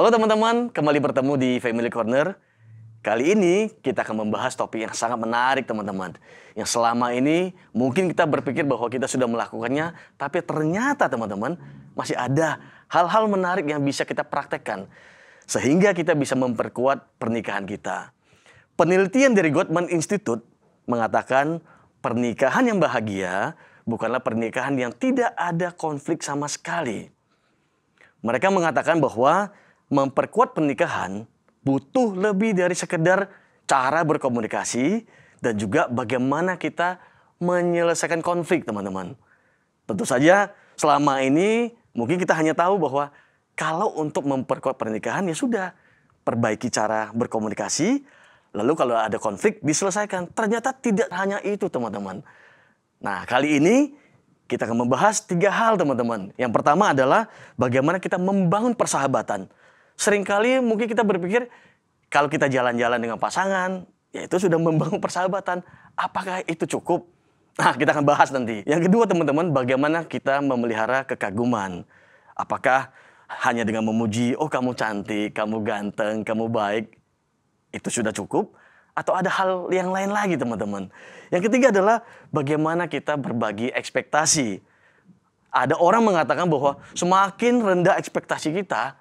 Halo teman-teman, kembali bertemu di Family Corner. Kali ini kita akan membahas topik yang sangat menarik teman-teman. Yang selama ini mungkin kita berpikir bahwa kita sudah melakukannya, tapi ternyata teman-teman masih ada hal-hal menarik yang bisa kita praktekkan. Sehingga kita bisa memperkuat pernikahan kita. Penelitian dari Gottman Institute mengatakan pernikahan yang bahagia bukanlah pernikahan yang tidak ada konflik sama sekali. Mereka mengatakan bahwa memperkuat pernikahan butuh lebih dari sekedar cara berkomunikasi dan juga bagaimana kita menyelesaikan konflik, teman-teman. Tentu saja selama ini mungkin kita hanya tahu bahwa kalau untuk memperkuat pernikahan ya sudah, perbaiki cara berkomunikasi, lalu kalau ada konflik diselesaikan. Ternyata tidak hanya itu, teman-teman. Nah, kali ini kita akan membahas 3 hal, teman-teman. Yang pertama adalah bagaimana kita membangun persahabatan. Seringkali mungkin kita berpikir kalau kita jalan-jalan dengan pasangan, ya itu sudah membangun persahabatan. Apakah itu cukup? Nah, kita akan bahas nanti. Yang kedua, teman-teman, bagaimana kita memelihara kekaguman. Apakah hanya dengan memuji, oh kamu cantik, kamu ganteng, kamu baik, itu sudah cukup? Atau ada hal yang lain lagi, teman-teman? Yang ketiga adalah bagaimana kita berbagi ekspektasi. Ada orang mengatakan bahwa semakin rendah ekspektasi kita,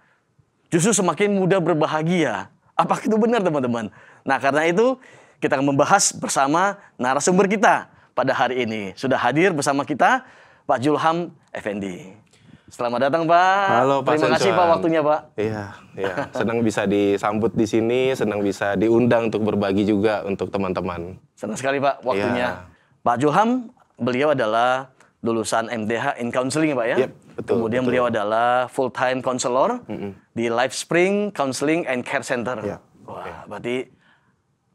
justru semakin mudah berbahagia. Apakah itu benar, teman-teman? Nah, karena itu kita akan membahas bersama narasumber kita pada hari ini. Sudah hadir bersama kita Pak Julham Effendi. Selamat datang, Pak. Halo, Pak. Terima kasih, Pak, waktunya, Pak. Iya. Senang bisa disambut di sini, senang bisa diundang untuk berbagi juga untuk teman-teman. Senang sekali, Pak, waktunya. Ya. Pak Julham, beliau adalah lulusan MDH in Counseling, Pak, ya? Yep, betul. Kemudian beliau adalah full-time counselor di Life Spring Counseling and Care Center. Yep. Wah, berarti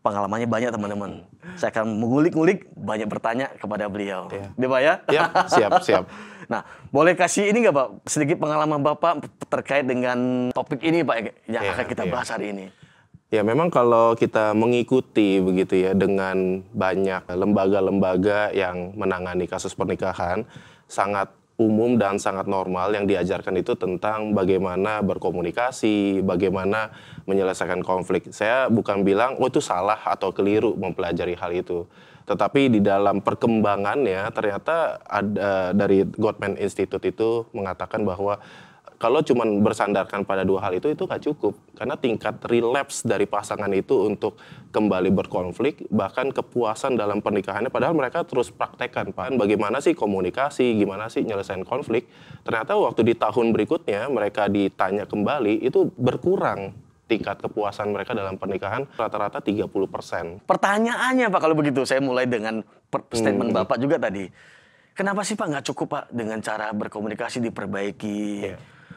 pengalamannya banyak, teman-teman. Saya akan mengulik-ngulik, banyak bertanya kepada beliau. Dia, Pak, ya? Yep, siap. Nah, boleh kasih ini nggak, Pak, sedikit pengalaman Bapak terkait dengan topik ini, Pak, yang akan kita bahas hari ini? Ya, memang kalau kita mengikuti begitu ya dengan banyak lembaga-lembaga yang menangani kasus pernikahan, sangat umum dan sangat normal yang diajarkan itu tentang bagaimana berkomunikasi, bagaimana menyelesaikan konflik. Saya bukan bilang, oh itu salah atau keliru mempelajari hal itu. Tetapi di dalam perkembangannya ternyata ada dari Gottman Institute itu mengatakan bahwa kalau cuma bersandarkan pada 2 hal itu nggak cukup. Karena tingkat relapse dari pasangan itu untuk kembali berkonflik, bahkan kepuasan dalam pernikahannya, padahal mereka terus praktekkan, Pak. Bagaimana sih komunikasi, gimana sih nyelesain konflik. Ternyata waktu di tahun berikutnya mereka ditanya kembali, itu berkurang tingkat kepuasan mereka dalam pernikahan rata-rata 30%. Pertanyaannya, Pak, kalau begitu, saya mulai dengan statement Bapak juga tadi. Kenapa sih, Pak, nggak cukup, Pak, dengan cara berkomunikasi diperbaiki,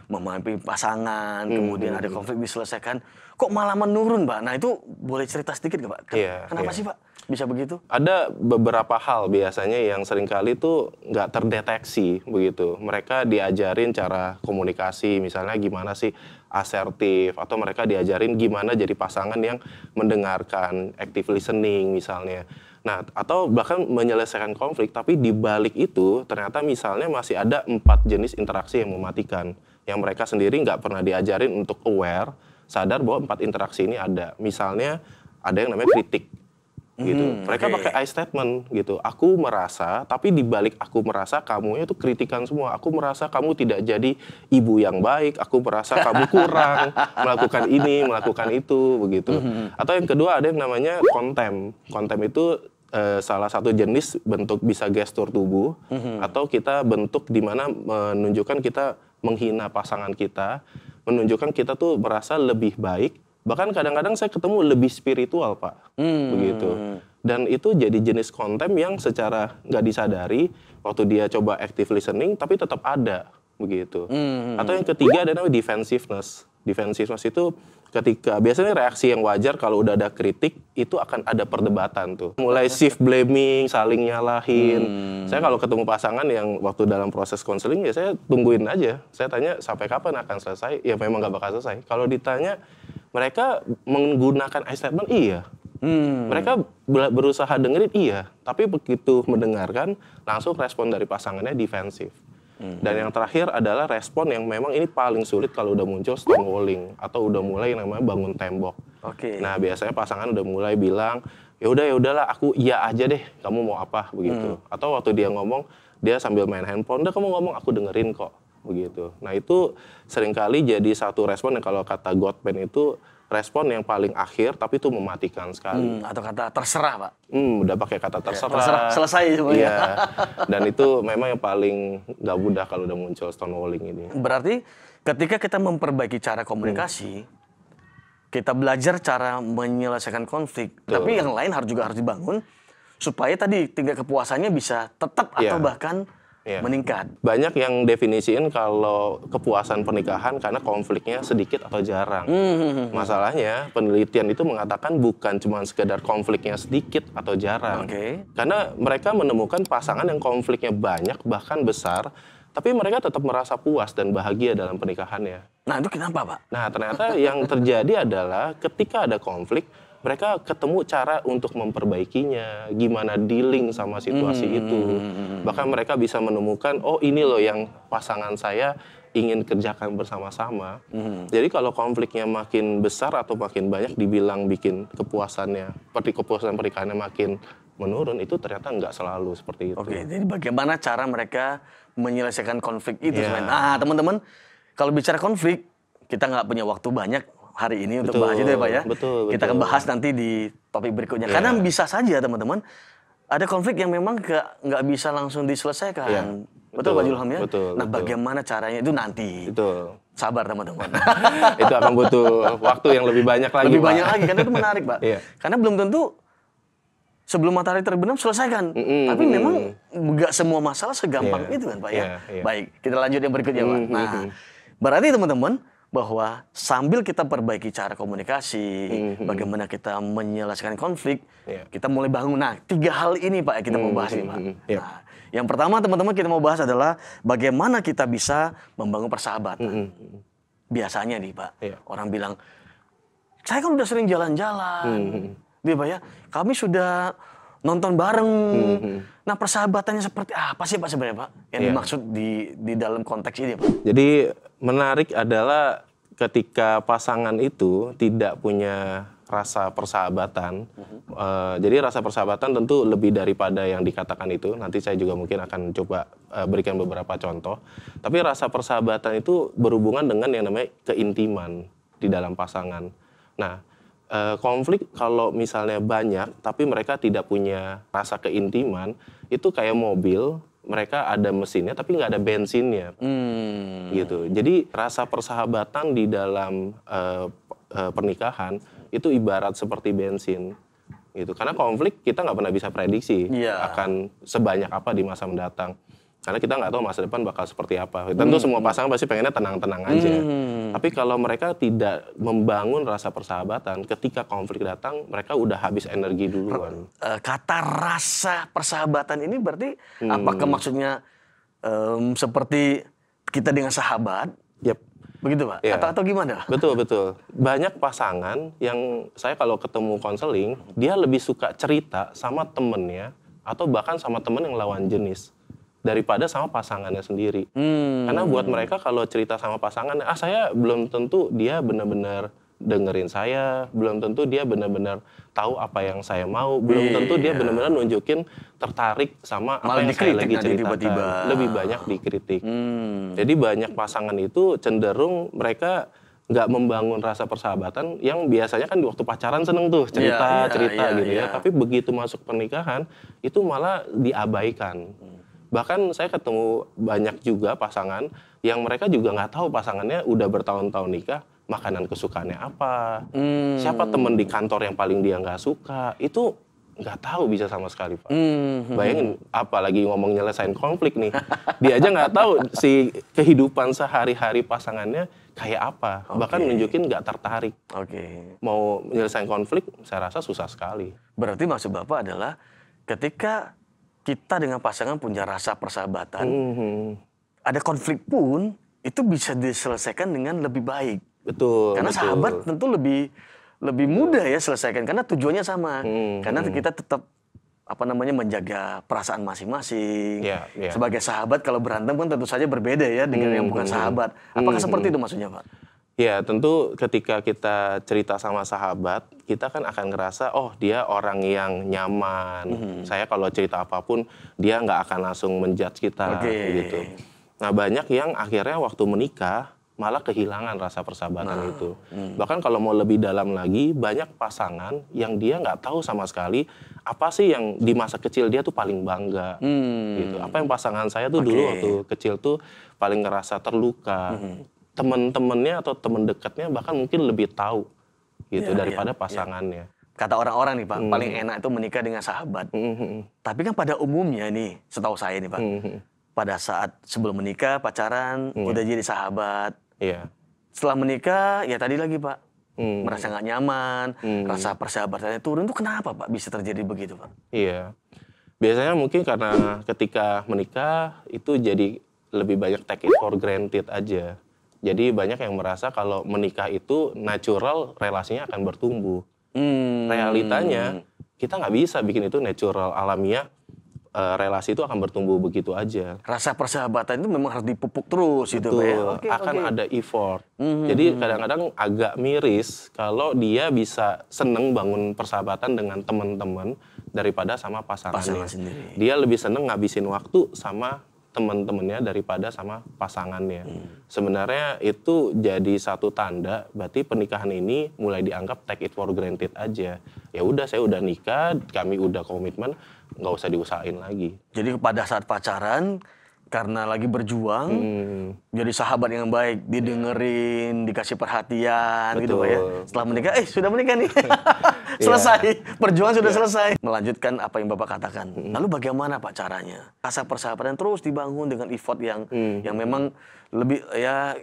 memahami pasangan, kemudian ada konflik diselesaikan, kok malah menurun, Pak? Nah, itu boleh cerita sedikit nggak, Pak? Kenapa sih, Pak, bisa begitu? Ada beberapa hal biasanya yang seringkali itu nggak terdeteksi begitu. Mereka diajarin cara komunikasi, misalnya gimana sih asertif, atau mereka diajarin gimana jadi pasangan yang mendengarkan, active listening misalnya. Nah, atau bahkan menyelesaikan konflik, tapi di balik itu ternyata misalnya masih ada 4 jenis interaksi yang mematikan, yang mereka sendiri nggak pernah diajarin untuk aware, sadar bahwa 4 interaksi ini ada. Misalnya ada yang namanya kritik. Gitu. Mereka pakai I statement gitu. Aku merasa, tapi di balik aku merasa, kamunya itu kritikan semua. Aku merasa kamu tidak jadi ibu yang baik. Aku merasa kamu kurang melakukan ini, melakukan itu, begitu. Atau yang kedua ada yang namanya contem. Contem itu salah satu jenis bentuk bisa gestur tubuh, atau kita bentuk di mana menunjukkan kita menghina pasangan kita, menunjukkan kita tuh merasa lebih baik. Bahkan kadang-kadang saya ketemu lebih spiritual, Pak, begitu. Dan itu jadi jenis contem yang secara nggak disadari waktu dia coba active listening, tapi tetap ada, begitu. Atau yang ketiga ada namanya defensiveness. Defensiveness itu ketika biasanya reaksi yang wajar kalau udah ada kritik itu akan ada perdebatan tuh. Mulai shift blaming, saling nyalahin. Saya kalau ketemu pasangan yang waktu dalam proses konseling ya saya tungguin aja. Saya tanya sampai kapan akan selesai? Ya memang nggak bakal selesai. Kalau ditanya mereka menggunakan I statement, iya. Mereka berusaha dengerin, iya. Tapi begitu mendengarkan, langsung respon dari pasangannya defensif. Dan yang terakhir adalah respon yang memang ini paling sulit kalau udah muncul stonewalling atau udah mulai yang namanya bangun tembok. Oke. Nah, biasanya pasangan udah mulai bilang, ya udahlah aku iya aja deh, kamu mau apa begitu. Atau waktu dia ngomong, dia sambil main handphone, udah kamu ngomong aku dengerin kok begitu. Nah, itu seringkali jadi satu respon yang kalau kata Gottman itu respon yang paling akhir tapi itu mematikan sekali. Atau kata terserah, Pak. Udah pakai kata terserah. Terserah, selesai semuanya. Iya. Dan itu memang yang paling gak mudah kalau udah muncul stonewalling ini. Berarti ketika kita memperbaiki cara komunikasi, kita belajar cara menyelesaikan konflik, tapi yang lain juga harus dibangun supaya tadi tingkat kepuasannya bisa tetap atau bahkan meningkat. Banyak yang definisiin kalau kepuasan pernikahan karena konfliknya sedikit atau jarang. Masalahnya penelitian itu mengatakan bukan cuma sekedar konfliknya sedikit atau jarang. Karena mereka menemukan pasangan yang konfliknya banyak bahkan besar, tapi mereka tetap merasa puas dan bahagia dalam pernikahannya. Nah, itu kenapa, Pak? Nah, ternyata yang terjadi adalah ketika ada konflik, mereka ketemu cara untuk memperbaikinya, gimana dealing sama situasi itu. Bahkan mereka bisa menemukan, oh ini loh yang pasangan saya ingin kerjakan bersama-sama. Jadi kalau konfliknya makin besar atau makin banyak dibilang bikin kepuasan pernikahannya makin menurun, itu ternyata nggak selalu seperti itu. Oke, jadi bagaimana cara mereka menyelesaikan konflik itu? Nah, teman-teman, kalau bicara konflik, kita nggak punya waktu banyak hari ini untuk bahas itu ya, Pak ya. Kita akan bahas nanti di topik berikutnya. Karena bisa saja teman-teman ada konflik yang memang nggak bisa langsung diselesaikan. Betul Pak Julham ya? Nah, bagaimana caranya itu nanti. Sabar teman-teman. Itu akan butuh waktu yang lebih banyak lagi, Lebih Pak. banyak lagi, karena itu menarik, Pak. Karena belum tentu sebelum matahari terbenam selesaikan. Tapi memang nggak semua masalah segampang itu kan, Pak ya. Baik, kita lanjut yang berikutnya, Pak. Nah, berarti teman-teman bahwa sambil kita perbaiki cara komunikasi, bagaimana kita menyelesaikan konflik, kita mulai bangun. Nah, 3 hal ini Pak kita mau bahas ini, Pak. Nah, yang pertama teman-teman kita mau bahas adalah bagaimana kita bisa membangun persahabatan. Biasanya nih Pak, orang bilang, saya kan udah sering jalan-jalan, dia Pak ya, kami sudah nonton bareng. Nah, persahabatannya seperti apa sih Pak sebenarnya Pak? Yang dimaksud di dalam konteks ini Pak? Jadi menarik adalah ketika pasangan itu tidak punya rasa persahabatan. Jadi rasa persahabatan tentu lebih daripada yang dikatakan itu. Nanti saya juga mungkin akan coba berikan beberapa contoh. Tapi rasa persahabatan itu berhubungan dengan yang namanya keintiman di dalam pasangan. Nah, konflik kalau misalnya banyak tapi mereka tidak punya rasa keintiman, itu kayak mobil, mereka ada mesinnya tapi nggak ada bensinnya, gitu. Jadi rasa persahabatan di dalam pernikahan itu ibarat seperti bensin, gitu. Karena konflik kita nggak pernah bisa prediksi akan sebanyak apa di masa mendatang. Karena kita nggak tahu masa depan bakal seperti apa. Tentu semua pasangan pasti pengennya tenang-tenang aja. Tapi kalau mereka tidak membangun rasa persahabatan, ketika konflik datang, mereka udah habis energi duluan. Kata rasa persahabatan ini berarti apakah maksudnya seperti kita dengan sahabat? Begitu Pak? Atau gimana? Betul. Banyak pasangan yang saya kalau ketemu konseling, dia lebih suka cerita sama temennya atau bahkan sama temen yang lawan jenis daripada sama pasangannya sendiri. Karena buat mereka kalau cerita sama pasangan, saya belum tentu dia benar-benar dengerin saya, belum tentu dia benar-benar tahu apa yang saya mau, belum tentu dia benar-benar nunjukin tertarik sama apa yang saya lagi ceritakan. Tiba-tiba. Lebih banyak dikritik. Jadi banyak pasangan itu cenderung mereka nggak membangun rasa persahabatan yang biasanya kan di waktu pacaran seneng tuh cerita gitu ya. Tapi begitu masuk pernikahan itu malah diabaikan. Bahkan saya ketemu banyak juga pasangan yang mereka juga nggak tahu pasangannya udah bertahun-tahun nikah, makanan kesukaannya apa, siapa temen di kantor yang paling dia nggak suka, itu nggak tahu bisa sama sekali Pak. Bayangin, apalagi ngomong nyelesain konflik nih, dia aja nggak tahu si kehidupan sehari-hari pasangannya kayak apa, bahkan nunjukin nggak tertarik. Mau nyelesain konflik, saya rasa susah sekali. Berarti maksud Bapak adalah ketika kita dengan pasangan punya rasa persahabatan, ada konflik pun itu bisa diselesaikan dengan lebih baik. Betul. Karena sahabat tentu lebih mudah ya selesaikan karena tujuannya sama. Karena kita tetap menjaga perasaan masing-masing. Iya, iya. Sebagai sahabat kalau berantem kan tentu saja berbeda ya dengan yang bukan sahabat. Apakah seperti itu maksudnya, Pak? Ya, tentu ketika kita cerita sama sahabat, kita kan akan ngerasa, oh dia orang yang nyaman. Saya kalau cerita apapun, dia nggak akan langsung menjudge kita, gitu. Nah, banyak yang akhirnya waktu menikah, malah kehilangan rasa persahabatan itu. Bahkan kalau mau lebih dalam lagi, banyak pasangan yang dia nggak tahu sama sekali apa sih yang di masa kecil dia tuh paling bangga. Gitu. Apa yang pasangan saya tuh dulu waktu kecil tuh paling ngerasa terluka. Temen-temennya atau temen dekatnya bahkan mungkin lebih tahu gitu daripada pasangannya. Kata orang-orang nih Pak, paling enak itu menikah dengan sahabat. Tapi kan pada umumnya nih, setahu saya nih Pak, pada saat sebelum menikah, pacaran, udah jadi sahabat. Iya. Setelah menikah, ya tadi lagi Pak, merasa nggak nyaman, rasa persahabatannya turun. Itu kenapa Pak bisa terjadi begitu Pak? Iya. Biasanya mungkin karena ketika menikah itu jadi lebih banyak take it for granted aja. Jadi banyak yang merasa kalau menikah itu natural, relasinya akan bertumbuh. Realitanya kita nggak bisa bikin itu natural, alamiah. Relasi itu akan bertumbuh begitu aja. Rasa persahabatan itu memang harus dipupuk terus gitu Betul, ya. akan ada effort. Jadi kadang-kadang agak miris kalau dia bisa seneng bangun persahabatan dengan teman-teman daripada sama pasangannya. sendiri. Dia lebih seneng ngabisin waktu sama teman-temannya daripada sama pasangannya. Sebenarnya itu jadi satu tanda berarti pernikahan ini mulai dianggap take it for granted aja. Ya udah, saya udah nikah, kami udah komitmen, nggak usah diusahain lagi. Jadi pada saat pacaran, karena lagi berjuang, jadi sahabat yang baik, didengerin, dikasih perhatian gitu Pak ya. Setelah menikah, sudah menikah nih. Selesai, perjuangan sudah selesai. Melanjutkan apa yang Bapak katakan. Lalu bagaimana Pak caranya? Rasa persahabatan terus dibangun dengan effort yang memang lebih ya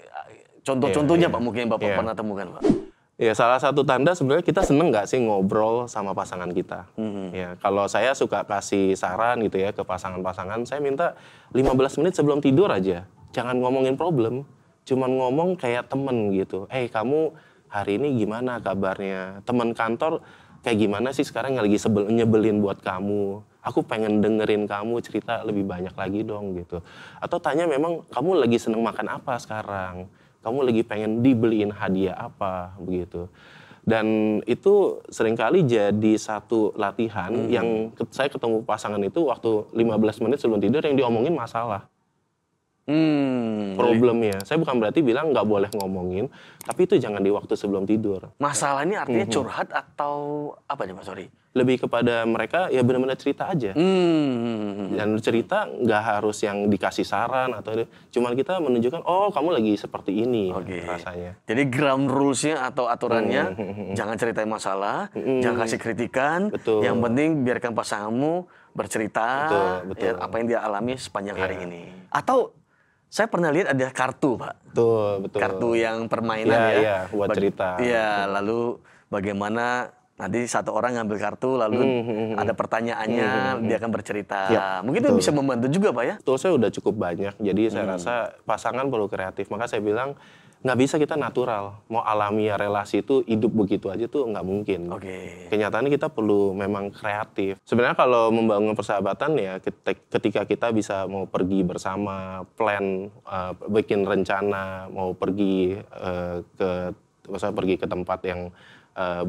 contoh-contohnya Pak mungkin Bapak pernah temukan Pak. Ya, salah satu tanda sebenarnya kita seneng nggak sih ngobrol sama pasangan kita. Ya, kalau saya suka kasih saran gitu ya ke pasangan-pasangan, saya minta 15 menit sebelum tidur aja. Jangan ngomongin problem, cuman ngomong kayak temen gitu. Kamu hari ini gimana kabarnya? Teman kantor kayak gimana sih sekarang yang lagi nyebelin buat kamu? Aku pengen dengerin kamu cerita lebih banyak lagi dong gitu. Atau tanya memang kamu lagi seneng makan apa sekarang? Kamu lagi pengen dibeliin hadiah apa, begitu. Dan itu seringkali jadi satu latihan yang saya ketemu pasangan itu waktu 15 menit sebelum tidur yang diomongin masalah. Problemnya. Saya bukan berarti bilang nggak boleh ngomongin, tapi itu jangan di waktu sebelum tidur. Masalah ini artinya curhat atau apa nih Pak, sorry? Lebih kepada mereka ya benar-benar cerita aja. Dan cerita nggak harus yang dikasih saran atau cuman kita menunjukkan oh kamu lagi seperti ini rasanya. Jadi ground rules-nya atau aturannya jangan ceritain masalah, jangan kasih kritikan. Betul. Yang penting biarkan pasanganmu bercerita Betul. Ya, apa yang dia alami sepanjang hari ini. Atau saya pernah lihat ada kartu Pak. Betul. Kartu yang permainan Iya, buat cerita. Iya, lalu bagaimana nanti satu orang ngambil kartu lalu ada pertanyaannya dia akan bercerita. Mungkin itu bisa membantu juga Pak ya? Betul, saya udah cukup banyak. Jadi saya rasa pasangan perlu kreatif. Maka saya bilang nggak bisa kita natural. Mau alamiah relasi itu hidup begitu aja tuh nggak mungkin. Kenyataannya kita perlu memang kreatif. Sebenarnya kalau membangun persahabatan ya ketika kita bisa mau pergi bersama, plan, bikin rencana, mau pergi pergi ke tempat yang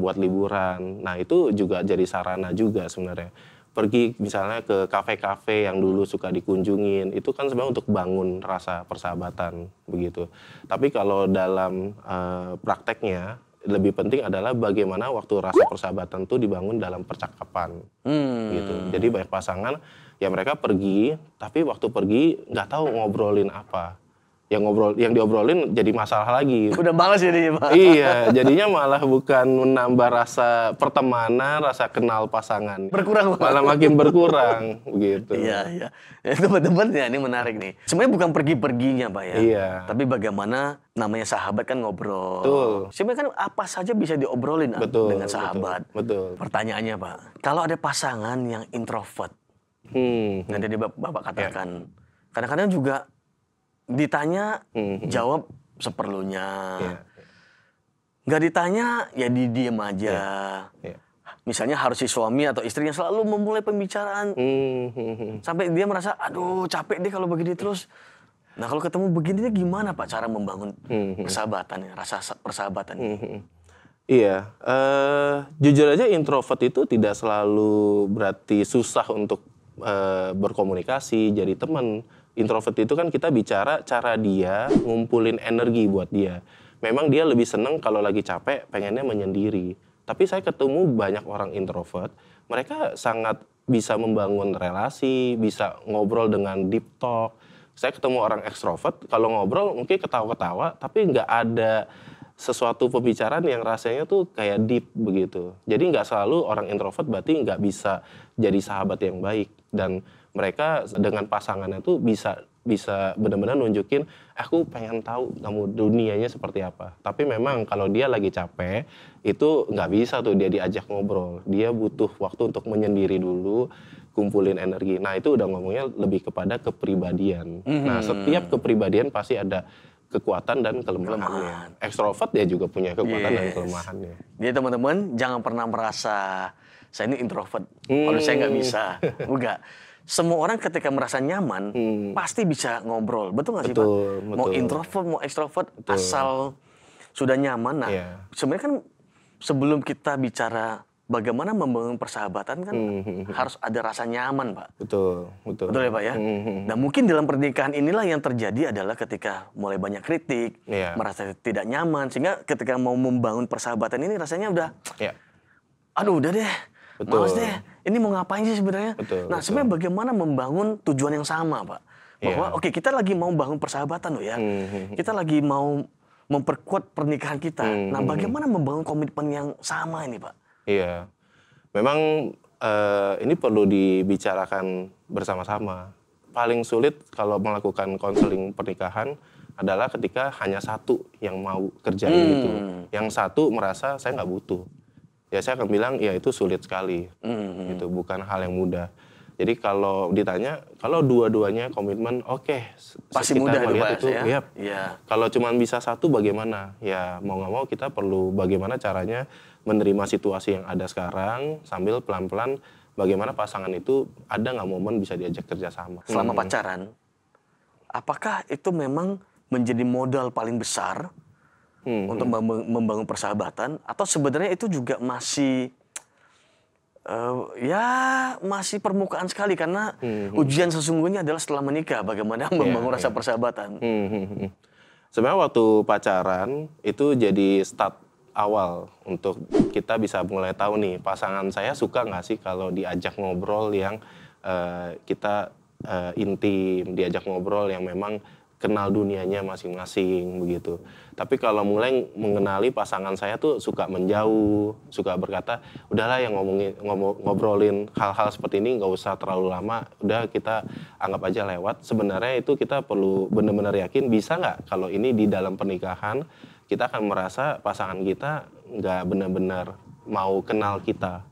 buat liburan. Nah itu juga jadi sarana juga sebenarnya. Pergi misalnya ke kafe-kafe yang dulu suka dikunjungin, itu kan sebenarnya untuk bangun rasa persahabatan begitu. Tapi kalau dalam prakteknya lebih penting adalah bagaimana waktu rasa persahabatan itu dibangun dalam percakapan gitu. Jadi banyak pasangan ya mereka pergi, tapi waktu pergi nggak tahu ngobrolin apa. Yang diobrolin jadi masalah lagi. Udah males jadinya Pak. Iya, jadinya malah bukan menambah rasa pertemanan, rasa kenal pasangan. Berkurang Pak. Malah makin berkurang, begitu. Iya. Teman-teman ya ini menarik nih. Sebenarnya bukan pergi-perginya Pak ya. Iya. Tapi bagaimana namanya sahabat kan ngobrol. Betul. Sebenarnya kan apa saja bisa diobrolin dengan sahabat. Betul. Pertanyaannya Pak, kalau ada pasangan yang introvert, yang tadi Bapak katakan, kadang-kadang juga ditanya jawab seperlunya, nggak ditanya ya diem aja. misalnya harus si suami atau istri yang selalu memulai pembicaraan sampai dia merasa aduh capek deh kalau begini terus. Nah kalau ketemu begini gimana Pak cara membangun persahabatan, rasa persahabatan? Iya, jujur aja introvert itu tidak selalu berarti susah untuk berkomunikasi, jadi teman. Introvert itu kan kita bicara cara dia ngumpulin energi buat dia. Memang dia lebih seneng kalau lagi capek, pengennya menyendiri. Tapi saya ketemu banyak orang introvert, mereka sangat bisa membangun relasi, bisa ngobrol dengan deep talk. Saya ketemu orang ekstrovert, kalau ngobrol mungkin ketawa-ketawa, tapi nggak ada sesuatu pembicaraan yang rasanya tuh kayak deep begitu. Jadi nggak selalu orang introvert berarti nggak bisa jadi sahabat yang baik. Dan mereka dengan pasangannya tuh bisa benar-benar nunjukin aku pengen tahu kamu dunianya seperti apa. Tapi memang kalau dia lagi capek itu nggak bisa tuh dia diajak ngobrol. Dia butuh waktu untuk menyendiri dulu, kumpulin energi. Nah itu udah ngomongnya lebih kepada kepribadian. Nah setiap kepribadian pasti ada kekuatan dan kelemahannya. Ekstrovert dia juga punya kekuatan dan kelemahannya. Jadi teman-teman jangan pernah merasa saya ini introvert. Kalau saya nggak bisa, enggak. Semua orang ketika merasa nyaman pasti bisa ngobrol, betul nggak sih Pak? Mau introvert, mau ekstrovert, asal sudah nyaman. Nah, sebenarnya kan sebelum kita bicara bagaimana membangun persahabatan kan harus ada rasa nyaman, Pak. Betul Ya Pak ya. Nah mungkin dalam pernikahan inilah yang terjadi adalah ketika mulai banyak kritik, merasa tidak nyaman, sehingga ketika mau membangun persahabatan ini rasanya udah, aduh udah deh. Males deh, ini mau ngapain sih sebenarnya? Nah sebenarnya bagaimana membangun tujuan yang sama Pak? Bahwa oke, kita lagi mau bangun persahabatan loh ya. Kita lagi mau memperkuat pernikahan kita. Nah bagaimana membangun komitmen yang sama ini Pak? Iya, memang ini perlu dibicarakan bersama-sama. Paling sulit kalau melakukan konseling pernikahan adalah ketika hanya satu yang mau kerjain gitu. Yang satu merasa saya nggak butuh. Ya saya akan bilang ya itu sulit sekali, itu bukan hal yang mudah. Jadi kalau ditanya, kalau dua-duanya komitmen, oke, pasti kita mudah melihat itu. Ya. Kalau cuma bisa satu bagaimana? Ya mau nggak mau kita perlu bagaimana caranya menerima situasi yang ada sekarang sambil pelan-pelan bagaimana pasangan itu ada nggak momen bisa diajak kerjasama. Selama pacaran, apakah itu memang menjadi modal paling besar untuk membangun persahabatan, atau sebenarnya itu juga masih masih permukaan sekali karena ujian sesungguhnya adalah setelah menikah bagaimana membangun rasa persahabatan. Sebenarnya waktu pacaran itu jadi start awal untuk kita bisa mulai tahu nih pasangan saya suka nggak sih kalau diajak ngobrol yang kita intim, diajak ngobrol yang memang kenal dunianya masing-masing begitu. Tapi kalau mulai mengenali pasangan saya tuh suka menjauh, suka berkata, udahlah yang ngobrolin hal-hal seperti ini nggak usah terlalu lama, udah kita anggap aja lewat. Sebenarnya itu kita perlu benar-benar yakin bisa nggak kalau ini di dalam pernikahan kita akan merasa pasangan kita nggak benar-benar mau kenal kita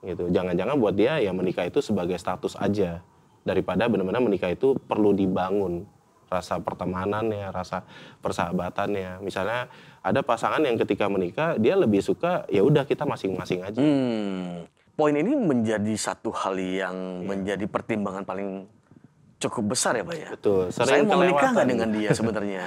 gitu. Jangan-jangan buat dia ya menikah itu sebagai status aja daripada benar-benar menikah itu perlu dibangun. Rasa pertemanannya, rasa persahabatannya. Misalnya ada pasangan yang ketika menikah dia lebih suka ya udah kita masing-masing aja. Poin ini menjadi satu hal yang menjadi pertimbangan paling cukup besar ya Pak ya. Betul. Saya mau menikah nggak dengan dia sebenarnya.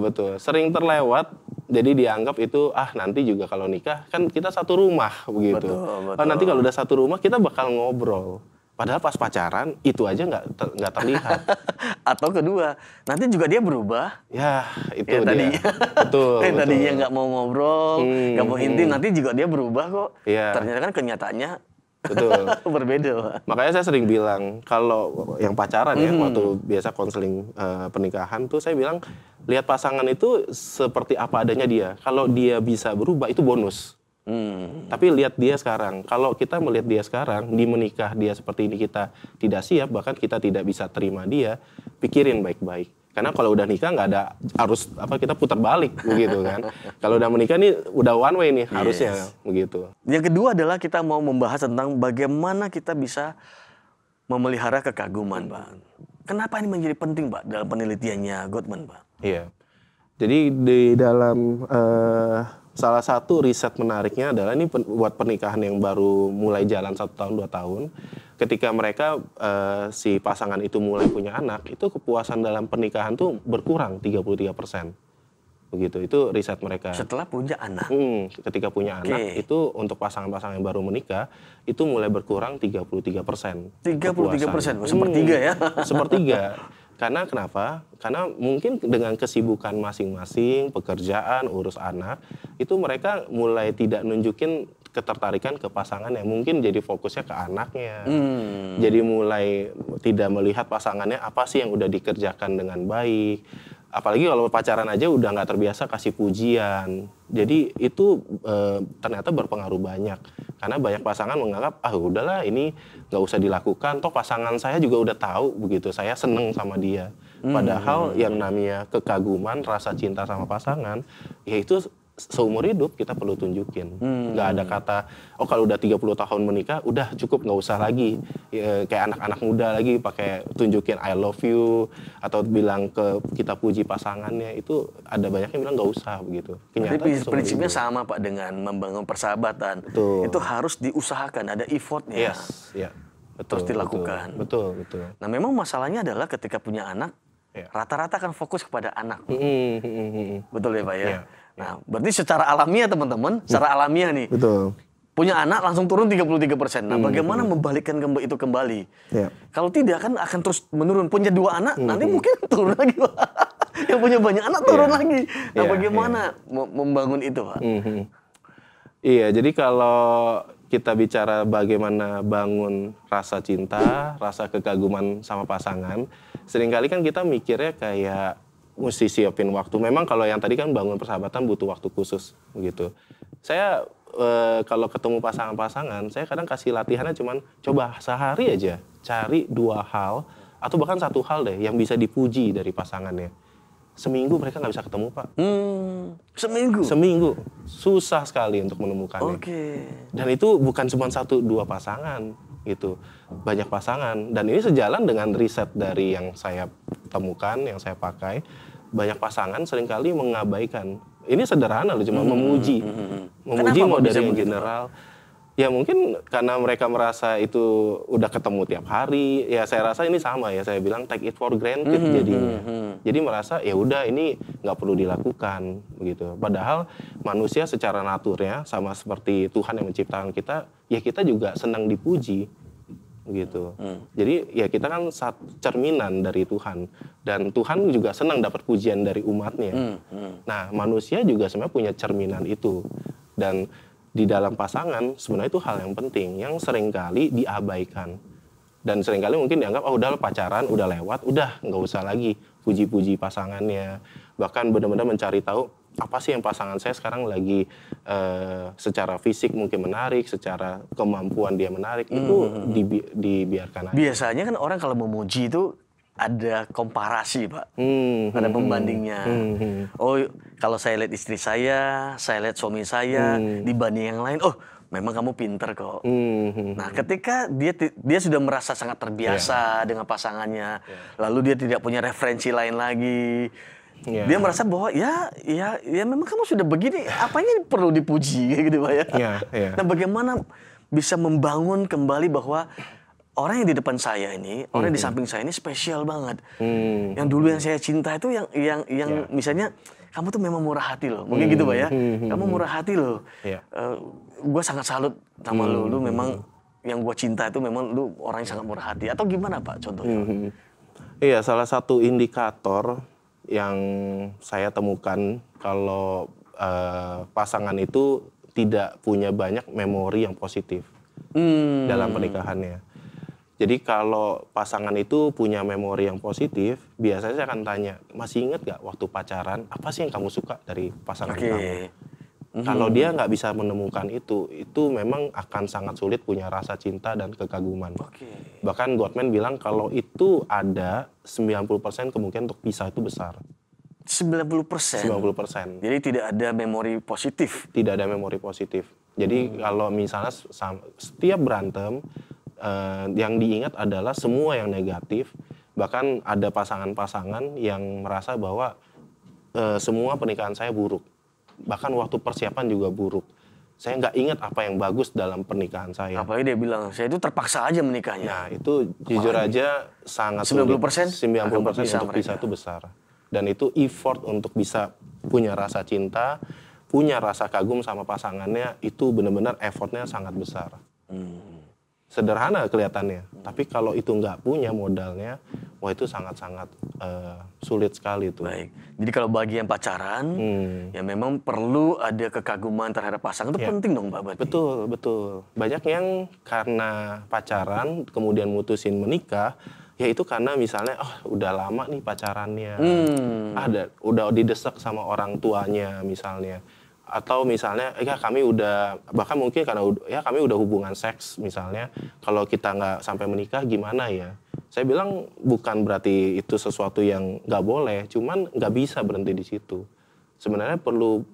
Betul. Sering terlewat. Jadi dianggap itu nanti juga kalau nikah kan kita satu rumah begitu. Betul. Nanti kalau udah satu rumah kita bakal ngobrol. Padahal pas pacaran itu aja nggak terlihat. Atau kedua, nanti juga dia berubah. Ya itu dia. Tadinya, betul. Tadinya nggak mau ngobrol, nggak mau intim, nanti juga dia berubah kok. Ternyata kan kenyataannya berbeda. Makanya saya sering bilang kalau yang pacaran ya waktu biasa konseling pernikahan tuh saya bilang lihat pasangan itu seperti apa adanya dia. Kalau dia bisa berubah itu bonus. Tapi lihat dia sekarang. Kalau kita melihat dia sekarang, di menikah dia seperti ini kita tidak siap, bahkan kita tidak bisa terima dia, pikirin baik-baik. Karena kalau udah nikah nggak ada harus kita putar balik begitu kan. Kalau udah menikah nih udah one way nih harusnya begitu. Yang kedua adalah kita mau membahas tentang bagaimana kita bisa memelihara kekaguman, Pak. Kenapa ini menjadi penting, Pak, dalam penelitiannya Gottman, Pak? Iya. Jadi di dalam Salah satu riset menariknya adalah ini buat pernikahan yang baru mulai jalan 1 tahun 2 tahun. Ketika mereka si pasangan itu mulai punya anak, itu kepuasan dalam pernikahan tuh berkurang 33%. Begitu, itu riset mereka. Setelah punya anak. Ketika punya anak itu untuk pasangan-pasangan yang baru menikah itu mulai berkurang 33%. 33%, sepertiga ya. Sepertiga. Karena kenapa? Karena mungkin dengan kesibukan masing-masing, pekerjaan, urus anak, itu mereka mulai tidak nunjukin ketertarikan ke pasangan yang mungkin jadi fokusnya ke anaknya. Jadi mulai tidak melihat pasangannya apa sih yang udah dikerjakan dengan baik. Apalagi kalau pacaran aja udah nggak terbiasa kasih pujian. Jadi itu ternyata berpengaruh banyak. Karena banyak pasangan menganggap, udahlah ini nggak usah dilakukan. Toh pasangan saya juga udah tahu begitu, saya seneng sama dia. Padahal yang namanya kekaguman, rasa cinta sama pasangan, ya itu seumur hidup kita perlu tunjukin. Nggak ada kata, kalau udah 30 tahun menikah, udah cukup, nggak usah lagi. Kayak anak-anak muda lagi pakai tunjukin I love you, atau bilang kita puji pasangannya, itu ada banyak yang bilang nggak usah begitu. Tapi prinsipnya sama Pak dengan membangun persahabatan. Betul. Itu harus diusahakan, ada effortnya. Betul, terus dilakukan. Betul. Nah memang masalahnya adalah ketika punya anak, rata-rata kan fokus kepada anak. Betul ya Pak ya? Nah, berarti secara alamiah teman-teman, secara alamiah nih. Betul. Punya anak langsung turun 33%. Nah, bagaimana membalikkan itu kembali? Kalau tidak kan akan terus menurun. Punya 2 anak, nanti mungkin turun lagi, Pak. Yang punya banyak anak turun lagi. Nah, bagaimana membangun itu, Pak? Iya, jadi kalau kita bicara bagaimana bangun rasa cinta, rasa kekaguman sama pasangan, seringkali kan kita mikirnya kayak mesti siapin waktu. Memang kalau yang tadi kan bangun persahabatan butuh waktu khusus begitu. Saya kalau ketemu pasangan-pasangan, saya kadang kasih latihannya cuman coba sehari aja cari 2 hal atau bahkan 1 hal deh yang bisa dipuji dari pasangannya. Seminggu mereka nggak bisa ketemu, Pak. Seminggu? Seminggu. Susah sekali untuk menemukannya. Dan itu bukan cuma 1-2 pasangan gitu. Banyak pasangan. Dan ini sejalan dengan riset dari yang saya temukan, yang saya pakai. Banyak pasangan seringkali mengabaikan. Ini sederhana loh, cuma memuji. Memuji mau dari yang general. Ya mungkin karena mereka merasa itu udah ketemu tiap hari. Ya saya rasa ini sama ya, saya bilang take it for granted jadinya. Jadi merasa ya udah ini nggak perlu dilakukan begitu. Padahal manusia secara naturnya sama seperti Tuhan yang menciptakan kita, ya kita juga senang dipuji. Gitu. Jadi ya kita kan cerminan dari Tuhan dan Tuhan juga senang dapat pujian dari umatnya. Nah manusia juga sebenarnya punya cerminan itu dan di dalam pasangan sebenarnya itu hal yang penting yang seringkali diabaikan dan seringkali mungkin dianggap udah pacaran udah lewat, udah nggak usah lagi puji-puji pasangannya, bahkan benar-benar mencari tahu apa sih yang pasangan saya sekarang lagi secara fisik mungkin menarik, secara kemampuan dia menarik, itu dibiarkan aja. Biasanya kan orang kalau memuji itu ada komparasi, Pak. Ada pembandingnya. Oh, kalau saya lihat istri saya lihat suami saya, dibanding yang lain, memang kamu pinter kok. Nah, ketika dia sudah merasa sangat terbiasa dengan pasangannya, lalu dia tidak punya referensi lain lagi, dia merasa bahwa ya memang kamu sudah begini, apanya perlu dipuji gitu Pak ya. Nah, bagaimana bisa membangun kembali bahwa orang yang di depan saya ini, orang yang di samping saya ini spesial banget. Yang dulu yang saya cinta itu yang misalnya kamu tuh memang murah hati loh, mungkin gitu Pak ya. Kamu murah hati loh. Gue sangat salut sama lu memang yang gue cinta itu memang lu orang yang sangat murah hati. Atau gimana Pak contohnya? Iya, salah satu indikator yang saya temukan kalau pasangan itu tidak punya banyak memori yang positif dalam pernikahannya. Jadi kalau pasangan itu punya memori yang positif, biasanya saya akan tanya, masih ingat gak waktu pacaran, apa sih yang kamu suka dari pasangan kamu? Kalau dia nggak bisa menemukan itu memang akan sangat sulit punya rasa cinta dan kekaguman. Bahkan Gottman bilang kalau itu ada 90% kemungkinan untuk pisah itu besar. 90%? 90%. Jadi tidak ada memori positif? Tidak ada memori positif. Jadi kalau misalnya setiap berantem, yang diingat adalah semua yang negatif. Bahkan ada pasangan-pasangan yang merasa bahwa semua pernikahan saya buruk. bahkan waktu persiapan juga buruk. Saya nggak ingat apa yang bagus dalam pernikahan saya. Apalagi dia bilang, saya itu terpaksa aja menikahnya. Nah, itu jujur aja sangat 90% sulit. 90% berpisah untuk mereka. bisa itu besar. Dan itu effort untuk bisa punya rasa cinta, punya rasa kagum sama pasangannya, itu benar-benar effortnya sangat besar. Sederhana kelihatannya, tapi kalau itu nggak punya modalnya, wah itu sangat-sangat sulit sekali tuh. Baik. Jadi kalau bagi yang pacaran, ya memang perlu ada kekaguman terhadap pasangan itu penting dong, Pak. Berarti. Betul, betul. Banyak yang karena pacaran kemudian mutusin menikah, ya itu karena misalnya, oh udah lama nih pacarannya, udah didesak sama orang tuanya misalnya. Atau misalnya, ya kami udah, bahkan mungkin karena ya kami udah hubungan seks misalnya, kalau kita nggak sampai menikah gimana ya? Saya bilang bukan berarti itu sesuatu yang nggak boleh, cuman nggak bisa berhenti di situ. Sebenarnya perlu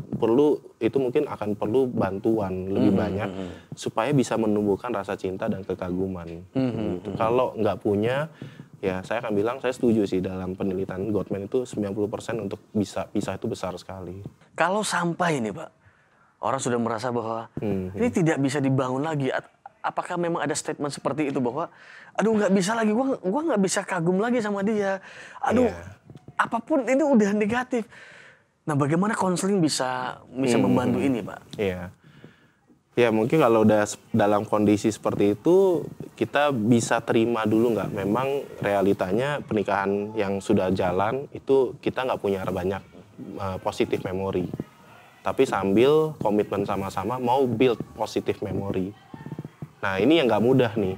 itu mungkin akan perlu bantuan lebih banyak supaya bisa menumbuhkan rasa cinta dan kekaguman. Gitu. Kalau nggak punya, ya saya akan bilang saya setuju sih dalam penelitian Gottman itu 90% untuk bisa pisah itu besar sekali. Kalau sampai nih Pak, orang sudah merasa bahwa ini tidak bisa dibangun lagi. Apakah memang ada statement seperti itu bahwa, aduh nggak bisa lagi, gua nggak bisa kagum lagi sama dia. Aduh, apapun ini udah negatif. Nah, bagaimana konseling bisa membantu ini, Pak? Iya. Ya mungkin kalau udah dalam kondisi seperti itu, kita bisa terima dulu nggak. Memang realitanya pernikahan yang sudah jalan, itu kita nggak punya banyak positif memori. Tapi sambil komitmen sama-sama mau build positif memori. Nah ini yang nggak mudah nih.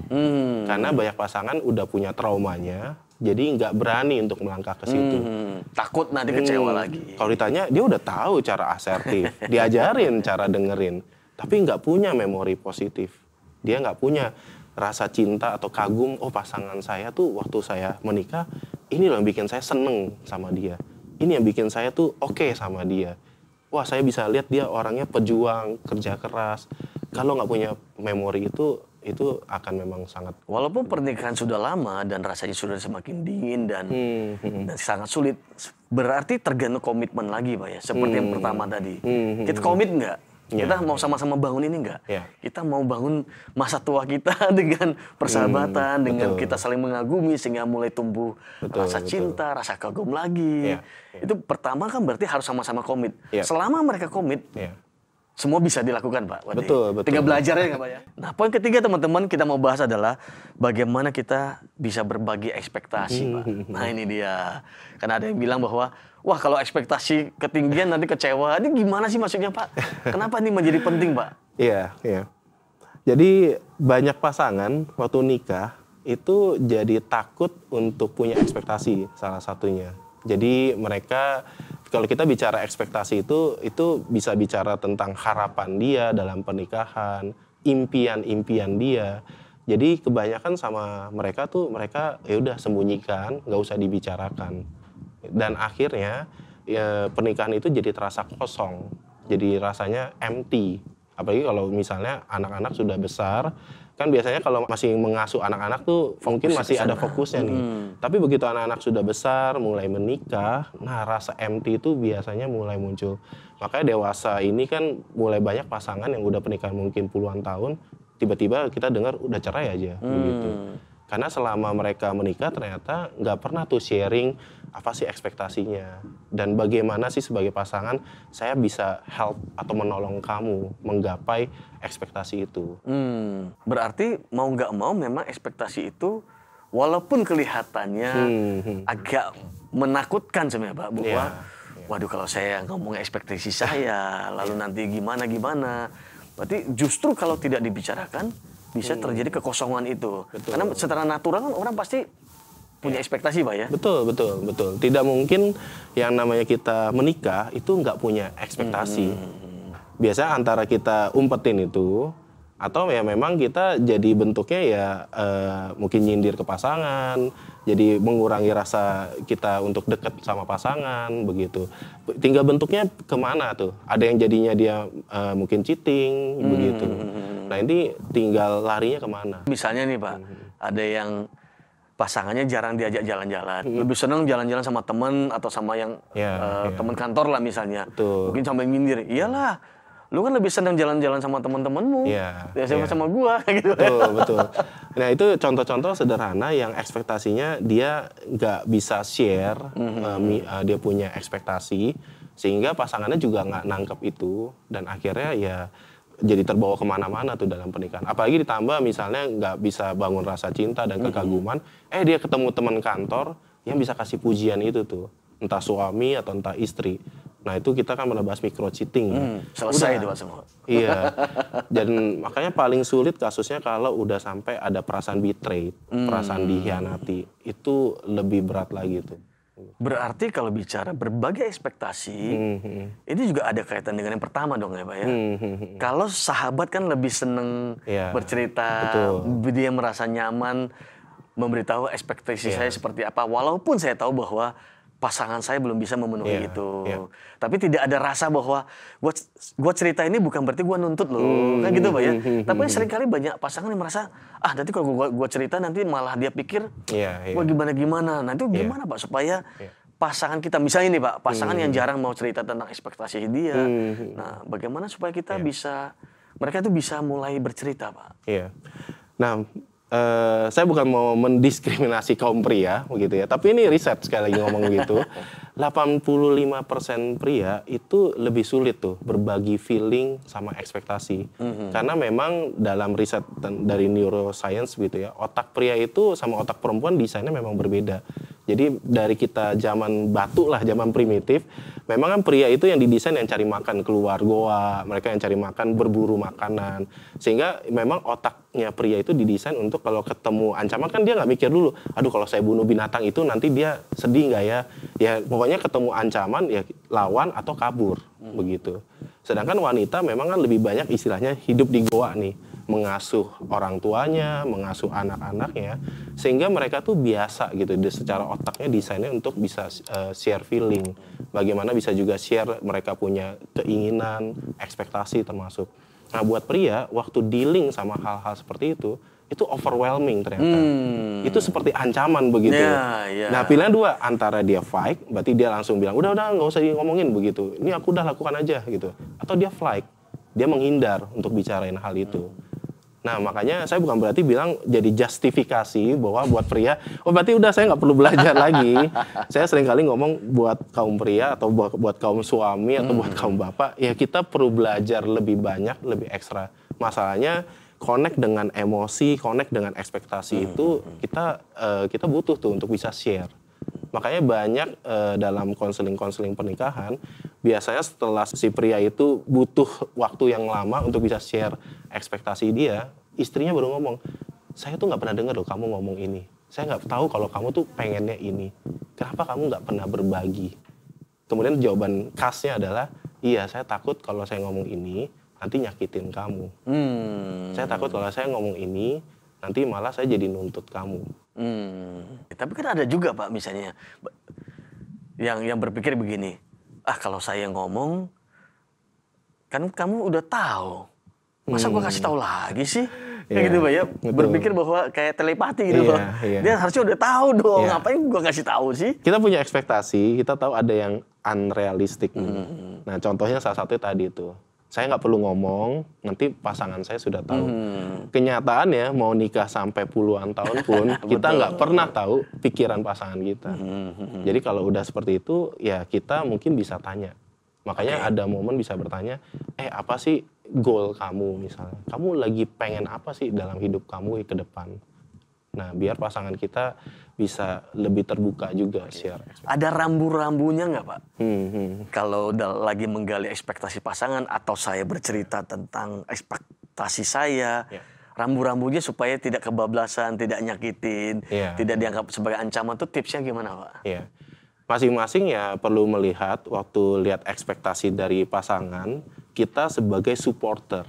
Karena banyak pasangan udah punya traumanya, jadi nggak berani untuk melangkah ke situ. Takut nanti kecewa lagi. Kalau ditanya, dia udah tahu cara asertif, diajarin cara dengerin. Tapi nggak punya memori positif. Dia nggak punya rasa cinta atau kagum, oh pasangan saya tuh waktu saya menikah, ini loh yang bikin saya seneng sama dia. Ini yang bikin saya tuh oke sama dia. Wah saya bisa lihat dia orangnya pejuang, kerja keras. Kalau nggak punya memori itu akan memang sangat... Walaupun pernikahan sudah lama dan rasanya sudah semakin dingin dan sangat sulit, berarti tergantung komitmen lagi Pak ya. Seperti yang pertama tadi. Kita komit nggak? Kita mau sama-sama bangun ini nggak? Kita mau bangun masa tua kita dengan persahabatan, dengan kita saling mengagumi sehingga mulai tumbuh rasa cinta, rasa kagum lagi. Itu pertama kan berarti harus sama-sama komit. Selama mereka komit, semua bisa dilakukan Pak. Betul. Tinggal belajar ya nggak Pak ya? Nah poin ketiga teman-teman kita mau bahas adalah bagaimana kita bisa berbagi ekspektasi Pak. Nah ini dia. Karena ada yang bilang bahwa wah kalau ekspektasi ketinggian nanti kecewa. Ini gimana sih maksudnya Pak? Kenapa ini menjadi penting Pak? Iya. Jadi banyak pasangan waktu nikah itu jadi takut untuk punya ekspektasi salah satunya. Jadi mereka kalau kita bicara ekspektasi itu bisa bicara tentang harapan dia dalam pernikahan, impian-impian dia. Jadi kebanyakan sama mereka ya udah sembunyikan, nggak usah dibicarakan. Dan akhirnya ya, pernikahan itu jadi terasa kosong, jadi rasanya empty. Apalagi kalau misalnya anak-anak sudah besar, kan biasanya kalau masih mengasuh anak-anak tuh mungkin masih ada fokusnya nih. Tapi begitu anak-anak sudah besar, mulai menikah, nah rasa empty itu biasanya mulai muncul. Makanya dewasa ini kan mulai banyak pasangan yang udah pernikahan mungkin puluhan tahun, tiba-tiba kita dengar udah cerai aja begitu. Karena selama mereka menikah ternyata nggak pernah tuh sharing apa sih ekspektasinya. Dan bagaimana sih sebagai pasangan saya bisa help atau menolong kamu menggapai ekspektasi itu. Berarti mau nggak mau memang ekspektasi itu walaupun kelihatannya agak menakutkan sebenarnya Pak. Bahwa waduh kalau saya ngomong ekspektasi saya lalu nanti gimana. Berarti justru kalau tidak dibicarakan bisa terjadi kekosongan itu. Karena secara natural kan orang pasti punya ekspektasi Pak ya? Betul. Tidak mungkin yang namanya kita menikah itu nggak punya ekspektasi. Biasanya antara kita umpetin itu, atau ya memang kita jadi bentuknya ya mungkin nyindir ke pasangan, jadi mengurangi rasa kita untuk dekat sama pasangan, begitu. Tinggal bentuknya kemana tuh? Ada yang jadinya dia mungkin cheating, begitu. Nah ini tinggal larinya kemana? Misalnya nih Pak, ada yang pasangannya jarang diajak jalan-jalan. Lebih senang jalan-jalan sama teman atau sama yang teman kantor lah misalnya. Betul. Mungkin sampai nyindir, iyalah, lu kan lebih senang jalan-jalan sama teman-temanmu. Sama gua gitu. Betul. Nah itu contoh-contoh sederhana yang ekspektasinya dia nggak bisa share, dia punya ekspektasi, sehingga pasangannya juga nggak nangkep itu, dan akhirnya ya jadi terbawa kemana-mana tuh dalam pernikahan. Apalagi ditambah misalnya nggak bisa bangun rasa cinta dan kekaguman, dia ketemu teman kantor yang bisa kasih pujian itu tuh, entah suami atau entah istri. Nah itu kita kan pernah bahas micro cheating. Selesai itu semua. Iya. Dan makanya paling sulit kasusnya kalau udah sampai ada perasaan betrayed, perasaan dikhianati, itu lebih berat lagi tuh. Berarti kalau bicara berbagai ekspektasi, ini juga ada kaitan dengan yang pertama dong ya Pak ya. Kalau sahabat kan lebih seneng bercerita, dia merasa nyaman memberitahu ekspektasi saya seperti apa. Walaupun saya tahu bahwa pasangan saya belum bisa memenuhi itu. Tapi tidak ada rasa bahwa gua cerita ini bukan berarti gua nuntut loh. Kan gitu Pak ya. Tapi seringkali banyak pasangan yang merasa, nanti kalau gua cerita nanti malah dia pikir gua gimana-gimana. Nah itu gimana Pak supaya pasangan kita, misalnya ini Pak, pasangan yang jarang mau cerita tentang ekspektasi dia. Nah bagaimana supaya kita mereka itu bisa mulai bercerita Pak? Nah, saya bukan mau mendiskriminasi kaum pria begitu ya, tapi ini riset sekali lagi ngomong begitu. 85% pria itu lebih sulit tuh berbagi feeling sama ekspektasi. Karena memang dalam riset dari neuroscience gitu ya, otak pria itu sama otak perempuan desainnya memang berbeda. Jadi dari kita zaman batu lah, zaman primitif, memang kan pria itu yang didesain yang cari makan, keluar goa, mereka yang cari makan, berburu makanan. Sehingga memang otaknya pria itu didesain untuk kalau ketemu ancaman kan dia nggak mikir dulu, aduh kalau saya bunuh binatang itu nanti dia sedih nggak ya? Ya pokoknya ketemu ancaman ya lawan atau kabur, begitu. Sedangkan wanita memang kan lebih banyak istilahnya hidup di goa nih, mengasuh orang tuanya, mengasuh anak-anaknya, sehingga mereka tuh biasa gitu, secara otaknya desainnya untuk bisa share feeling, bagaimana bisa juga share mereka punya keinginan, ekspektasi termasuk. Nah buat pria, waktu dealing sama hal-hal seperti itu overwhelming ternyata. Itu seperti ancaman begitu. Nah pilihan dua, antara dia fight, berarti dia langsung bilang, udah nggak usah ngomongin begitu, ini aku udah lakukan aja gitu. Atau dia flight, dia menghindar untuk bicarain hal itu. Nah makanya saya bukan berarti bilang jadi justifikasi bahwa buat pria, berarti udah saya nggak perlu belajar lagi. Saya seringkali ngomong buat kaum pria atau buat kaum suami atau buat kaum bapak, ya kita perlu belajar lebih banyak, lebih ekstra. Masalahnya connect dengan emosi, connect dengan ekspektasi itu kita butuh tuh untuk bisa share. Makanya banyak dalam konseling pernikahan, biasanya setelah si pria itu butuh waktu yang lama untuk bisa share ekspektasi dia, istrinya baru ngomong, saya tuh nggak pernah dengar loh kamu ngomong ini. Saya nggak tahu kalau kamu tuh pengennya ini. Kenapa kamu nggak pernah berbagi? Kemudian jawaban khasnya adalah, iya saya takut kalau saya ngomong ini, nanti nyakitin kamu. Saya takut kalau saya ngomong ini, nanti malah saya jadi nuntut kamu. Tapi kan ada juga Pak misalnya yang berpikir begini, kalau saya ngomong kan kamu udah tahu, masa gua kasih tahu lagi sih? Kayak gitu Pak ya, berpikir bahwa kayak telepati gitu Pak. Dia harusnya udah tahu dong, ngapain gua kasih tahu sih? Kita punya ekspektasi, kita tahu ada yang unrealistic. Nah contohnya salah satunya tadi itu. Saya nggak perlu ngomong, nanti pasangan saya sudah tahu. Kenyataannya mau nikah sampai puluhan tahun pun, kita nggak pernah tahu pikiran pasangan kita. Jadi kalau udah seperti itu, ya kita mungkin bisa tanya. Makanya ada momen bisa bertanya, apa sih goal kamu misalnya? Kamu lagi pengen apa sih dalam hidup kamu ke depan? Nah, biar pasangan kita bisa lebih terbuka juga share. Ada rambu-rambunya nggak Pak? Kalau lagi menggali ekspektasi pasangan atau saya bercerita tentang ekspektasi saya, rambu-rambunya supaya tidak kebablasan, tidak nyakitin, tidak dianggap sebagai ancaman, tuh tipsnya gimana Pak? Masing-masing ya perlu melihat waktu lihat ekspektasi dari pasangan, kita sebagai supporter.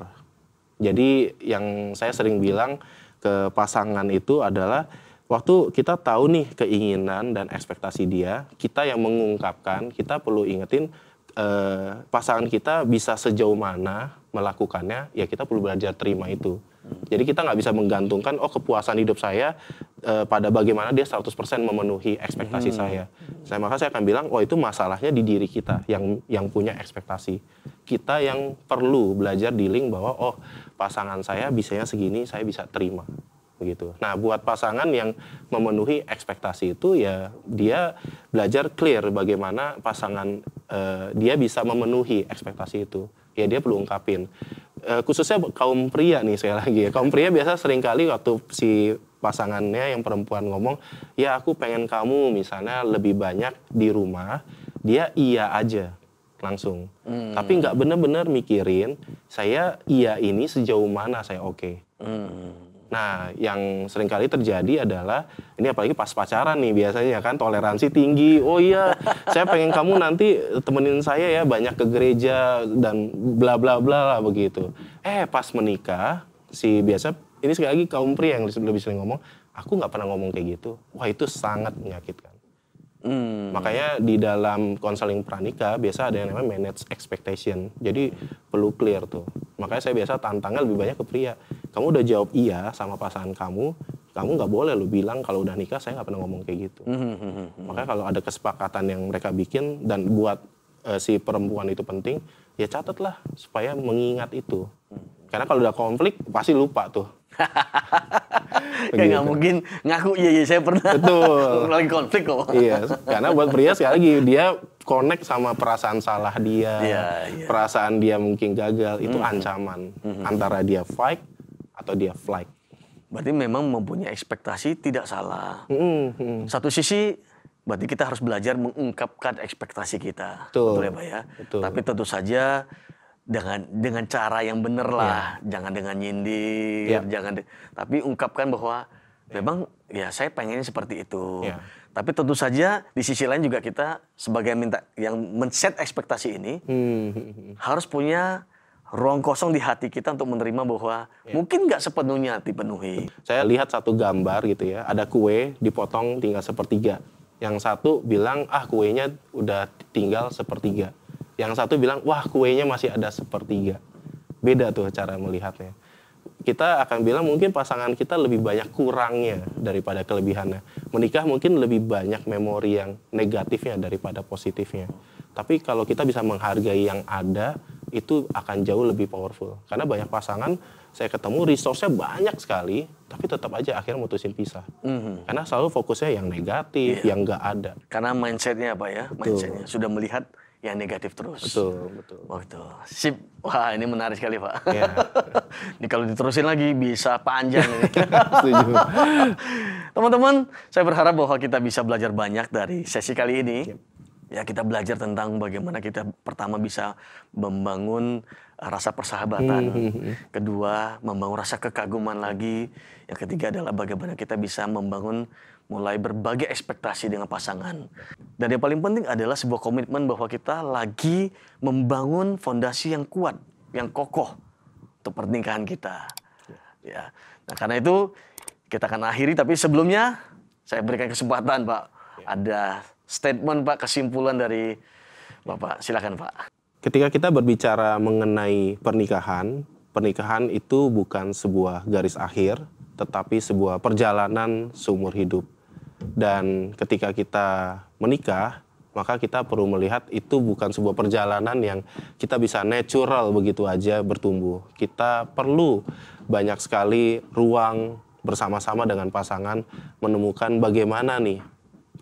Jadi yang saya sering bilang ke pasangan itu adalah waktu kita tahu nih keinginan dan ekspektasi dia, kita yang mengungkapkan, kita perlu ingetin pasangan kita bisa sejauh mana melakukannya, ya kita perlu belajar terima itu. Jadi kita nggak bisa menggantungkan, kepuasan hidup saya pada bagaimana dia 100% memenuhi ekspektasi saya. Maka saya akan bilang, oh itu masalahnya di diri kita yang punya ekspektasi. Kita yang perlu belajar dealing bahwa oh pasangan saya bisanya segini, saya bisa terima. Begitu. Nah, buat pasangan yang memenuhi ekspektasi itu ya dia belajar clear bagaimana pasangan dia bisa memenuhi ekspektasi itu. Ya dia perlu ungkapin. Khususnya kaum pria nih sekali lagi ya. Kaum pria biasa seringkali waktu si pasangannya yang perempuan ngomong, ya aku pengen kamu misalnya lebih banyak di rumah, dia iya aja langsung. Tapi nggak bener-bener mikirin, saya iya ini sejauh mana saya oke. Nah, yang seringkali terjadi adalah, ini apalagi pas pacaran nih biasanya kan, toleransi tinggi. Oh iya, saya pengen kamu nanti temenin saya ya banyak ke gereja dan bla bla bla lah begitu. Pas menikah, biasa, ini sekali lagi kaum pria yang lebih sering ngomong, aku nggak pernah ngomong kayak gitu. Wah itu sangat menyakitkan. Makanya di dalam konseling pranikah biasa ada yang namanya manage expectation. Jadi perlu clear tuh. Makanya saya biasa tantangnya lebih banyak ke pria. Kamu udah jawab iya sama pasangan kamu nggak boleh lu bilang kalau udah nikah saya nggak pernah ngomong kayak gitu. Makanya kalau ada kesepakatan yang mereka bikin dan buat si perempuan itu penting, ya catatlah supaya mengingat itu. Karena kalau udah konflik pasti lupa tuh. Kayak nggak mungkin ngaku iya saya pernah. Betul. Lagi konflik kok. Iya, karena buat pria sekali lagi dia connect sama perasaan salah dia, perasaan dia mungkin gagal, itu ancaman antara dia fight atau dia flight. Berarti memang mempunyai ekspektasi tidak salah. Satu sisi berarti kita harus belajar mengungkapkan ekspektasi kita. Betul ya Pak ya? Betul. Tapi tentu saja dengan cara yang benar lah, jangan dengan nyindir, tapi ungkapkan bahwa memang ya saya pengennya seperti itu. Tapi tentu saja di sisi lain juga kita sebagai yang men-set ekspektasi ini harus punya ruang kosong di hati kita untuk menerima bahwa mungkin nggak sepenuhnya dipenuhi. Saya lihat satu gambar gitu ya, ada kue dipotong tinggal sepertiga. Yang satu bilang kuenya udah tinggal sepertiga. Yang satu bilang, wah kuenya masih ada sepertiga. Beda tuh cara melihatnya. Kita akan bilang mungkin pasangan kita lebih banyak kurangnya daripada kelebihannya. Menikah mungkin lebih banyak memori yang negatifnya daripada positifnya. Tapi kalau kita bisa menghargai yang ada, itu akan jauh lebih powerful. Karena banyak pasangan, saya ketemu resource-nya banyak sekali, tapi tetap aja akhirnya mutusin pisah. Karena selalu fokusnya yang negatif, yang nggak ada. Karena mindset-nya apa ya? Mindset-nya sudah melihat yang negatif terus. Betul. Oh itu. Sip. Wah ini menarik sekali Pak. Yeah. Ini kalau diterusin lagi bisa panjang ini. Setuju. Teman-teman, saya berharap bahwa kita bisa belajar banyak dari sesi kali ini. Ya kita belajar tentang bagaimana kita pertama bisa membangun rasa persahabatan. Kedua, membangun rasa kekaguman lagi. Yang ketiga adalah bagaimana kita bisa membangun mulai berbagai ekspektasi dengan pasangan. Dan yang paling penting adalah sebuah komitmen bahwa kita lagi membangun fondasi yang kuat, yang kokoh untuk pernikahan kita. Ya. Nah, karena itu kita akan akhiri, tapi sebelumnya saya berikan kesempatan Pak. Ada statement Pak, kesimpulan dari Bapak. Silakan Pak. Ketika kita berbicara mengenai pernikahan itu bukan sebuah garis akhir, tetapi sebuah perjalanan seumur hidup. Dan ketika kita menikah, maka kita perlu melihat itu bukan sebuah perjalanan yang kita bisa natural begitu aja bertumbuh. Kita perlu banyak sekali ruang bersama-sama dengan pasangan menemukan bagaimana nih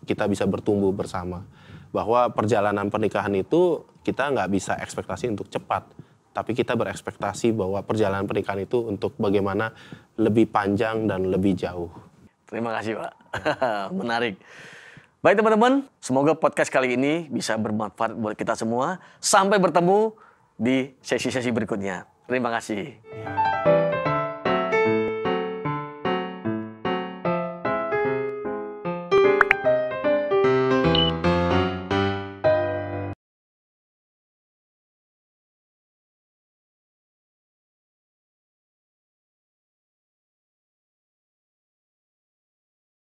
kita bisa bertumbuh bersama. Bahwa perjalanan pernikahan itu kita nggak bisa ekspektasi untuk cepat. Tapi kita berekspektasi bahwa perjalanan pernikahan itu untuk bagaimana lebih panjang dan lebih jauh. Terima kasih Pak. Menarik. Baik teman-teman, semoga podcast kali ini bisa bermanfaat buat kita semua. Sampai bertemu di sesi-sesi berikutnya. Terima kasih.